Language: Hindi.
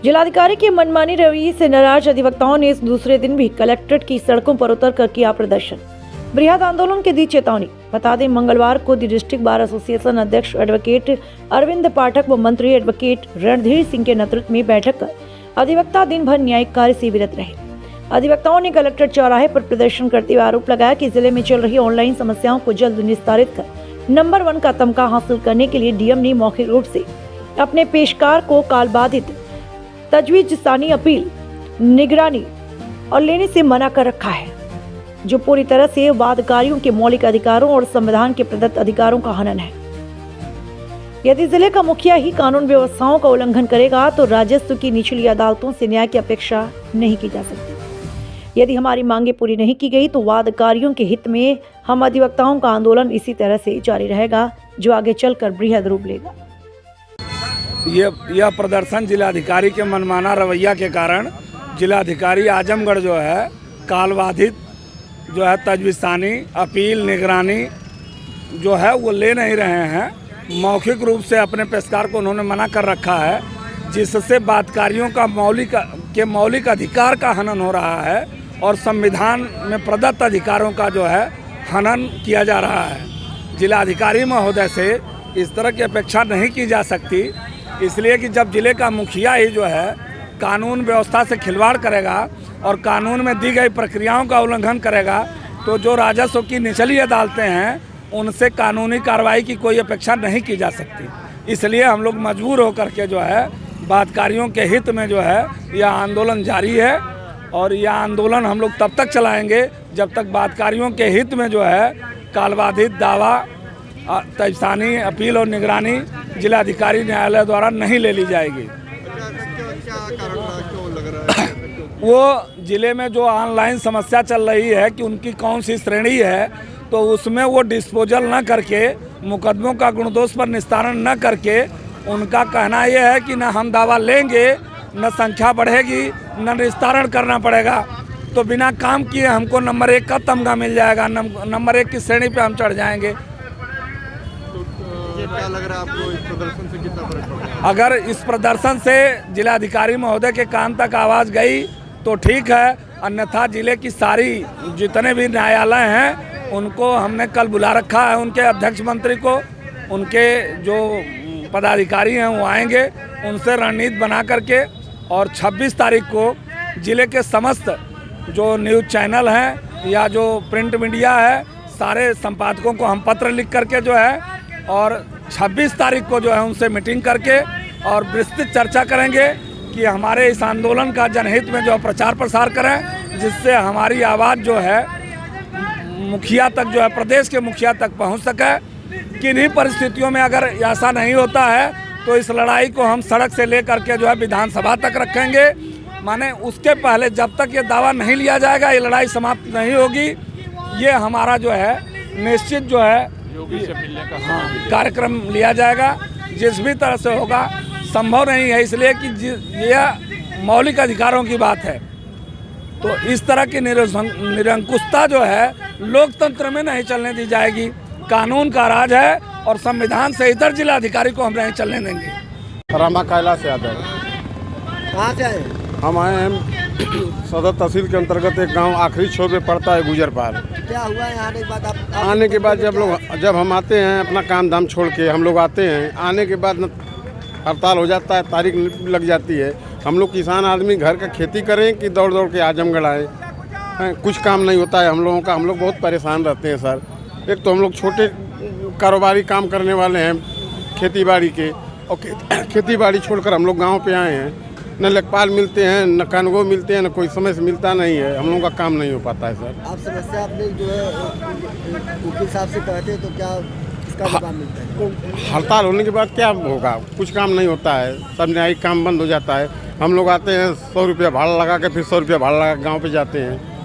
जिलाधिकारी के मनमानी रवैये से नाराज अधिवक्ताओं ने इस दूसरे दिन भी कलेक्ट्रेट की सड़कों पर उतरकर किया प्रदर्शन। बृहद आंदोलन की दी चेतावनी। बता दें, मंगलवार को दी डिस्ट्रिक्ट बार एसोसिएशन अध्यक्ष एडवोकेट अरविंद पाठक व मंत्री एडवोकेट रणधीर सिंह के नेतृत्व में बैठक कर अधिवक्ता दिन भर न्यायिक कार्य से विरत रहे। अधिवक्ताओं ने कलेक्ट्रेट चौराहे पर प्रदर्शन करते हुए आरोप लगाया कि जिले में चल रही ऑनलाइन समस्याओं को जल्द निस्तारित कर नंबर 1 का तमगा हासिल करने के लिए डीएम ने मौखिक रूप से अपने पेशकार को कालबाधित तजवीज़सानी अपील, निगरानी और लेने से मना कर रखा है, जो पूरी तरह से वादकारियों के मौलिक अधिकारों और संविधान के प्रदत्त अधिकारों का हनन है। यदि जिले का मुखिया ही कानून व्यवस्थाओं का उल्लंघन करेगा तो राजस्व की निचली अदालतों से न्याय की अपेक्षा नहीं की जा सकती। यदि हमारी मांगे पूरी नहीं की गई तो वादकारियों के हित में हम अधिवक्ताओं का आंदोलन इसी तरह से जारी रहेगा, जो आगे चलकर बृहद रूप लेगा। यह प्रदर्शन जिलाधिकारी के मनमाना रवैया के कारण जिलाधिकारी आजमगढ़ जो है कालबाधित जो है तजवीज़सानी अपील, निगरानी जो है वो ले नहीं रहे हैं। मौखिक रूप से अपने पेशकार को उन्होंने मना कर रखा है, जिससे वादकारियों का मौलिक अधिकार का हनन हो रहा है और संविधान में प्रदत्त अधिकारों का जो है हनन किया जा रहा है। जिलाधिकारी महोदय से इस तरह की अपेक्षा नहीं की जा सकती, इसलिए कि जब जिले का मुखिया ही जो है कानून व्यवस्था से खिलवाड़ करेगा और कानून में दी गई प्रक्रियाओं का उल्लंघन करेगा तो जो राजस्व की निचली अदालतें हैं उनसे कानूनी कार्रवाई की कोई अपेक्षा नहीं की जा सकती। इसलिए हम लोग मजबूर होकर के जो है वादकारियों के हित में जो है यह आंदोलन जारी है और यह आंदोलन हम लोग तब तक चलाएंगे जब तक वादकारियों के हित में जो है कालबाधित दावा, तजवीज़सानी अपील और निगरानी जिलाधिकारी न्यायालय द्वारा नहीं ले ली जाएगी। वो जिले में जो ऑनलाइन समस्या चल रही है कि उनकी कौन सी श्रेणी है, तो उसमें वो डिस्पोजल न करके, मुकदमों का गुणदोष पर निस्तारण न करके, उनका कहना ये है कि न हम दावा लेंगे, न संख्या बढ़ेगी, न निस्तारण करना पड़ेगा, तो बिना काम किए हमको नंबर 1 का तमगा मिल जाएगा, नंबर 1 की श्रेणी पे हम चढ़ जाएंगे। क्या लग रहा है आपको इस प्रदर्शन से कितना फर्क पड़ेगा? अगर इस प्रदर्शन से जिलाधिकारी महोदय के कान तक आवाज़ गई तो ठीक है, अन्यथा जिले की सारी जितने भी न्यायालय हैं उनको हमने कल बुला रखा है। उनके अध्यक्ष मंत्री को, उनके जो पदाधिकारी हैं वो आएंगे, उनसे रणनीति बना करके और 26 तारीख को जिले के समस्त जो न्यूज़ चैनल हैं या जो प्रिंट मीडिया है, सारे संपादकों को हम पत्र लिख करके जो है और 26 तारीख को जो है उनसे मीटिंग करके और विस्तृत चर्चा करेंगे कि हमारे इस आंदोलन का जनहित में जो प्रचार प्रसार करें, जिससे हमारी आवाज़ जो है मुखिया तक जो है प्रदेश के मुखिया तक पहुंच सके। किन्हीं परिस्थितियों में अगर ऐसा नहीं होता है तो इस लड़ाई को हम सड़क से लेकर के जो है विधानसभा तक रखेंगे। माने उसके पहले जब तक ये दावा नहीं लिया जाएगा, ये लड़ाई समाप्त नहीं होगी। ये हमारा जो है निश्चित जो है कार्यक्रम लिया जाएगा, जिस भी तरह से होगा। संभव नहीं है इसलिए कि यह मौलिक अधिकारों की बात है, तो इस तरह की निरंकुशता जो है लोकतंत्र में नहीं चलने दी जाएगी। कानून का राज है और संविधान से इतर जिलाधिकारी को हम नहीं चलने देंगे। रामा कैलाश यादव। कहाँ से आए? हम आए हैं सदर तहसील के अंतर्गत एक गांव आखिरी छोर पे पड़ता है, गुजर पार। क्या हुआ है आने के बाद? आने के बाद जब हम आते हैं अपना काम धाम छोड़ के, हम लोग आते हैं, आने के बाद हड़ताल हो जाता है, तारीख लग जाती है। हम लोग किसान आदमी घर का खेती करें कि दौड़ दौड़ के आजमगढ़ आए, कुछ काम नहीं होता है हम लोगों का। हम लोग बहुत परेशान रहते हैं सर। एक तो हम लोग छोटे कारोबारी काम करने वाले हैं खेती बाड़ी के, और खेती बाड़ी छोड़कर हम लोग गाँव पे आए हैं। न लेखपाल मिलते हैं, न कानून मिलते हैं, न कोई समय से मिलता नहीं है। हम लोगों का काम नहीं हो पाता है सर। आप समस्या अपने जो है वकील साहब से कहते हैं तो क्या इसका जवाब मिलता है? हड़ताल होने के बाद क्या होगा? कुछ काम नहीं होता है, सब न्यायिक काम बंद हो जाता है। हम लोग आते हैं 100 रुपया भाड़ा लगा के, फिर 100 रुपया भाड़ा लगा के गाँव पे जाते हैं।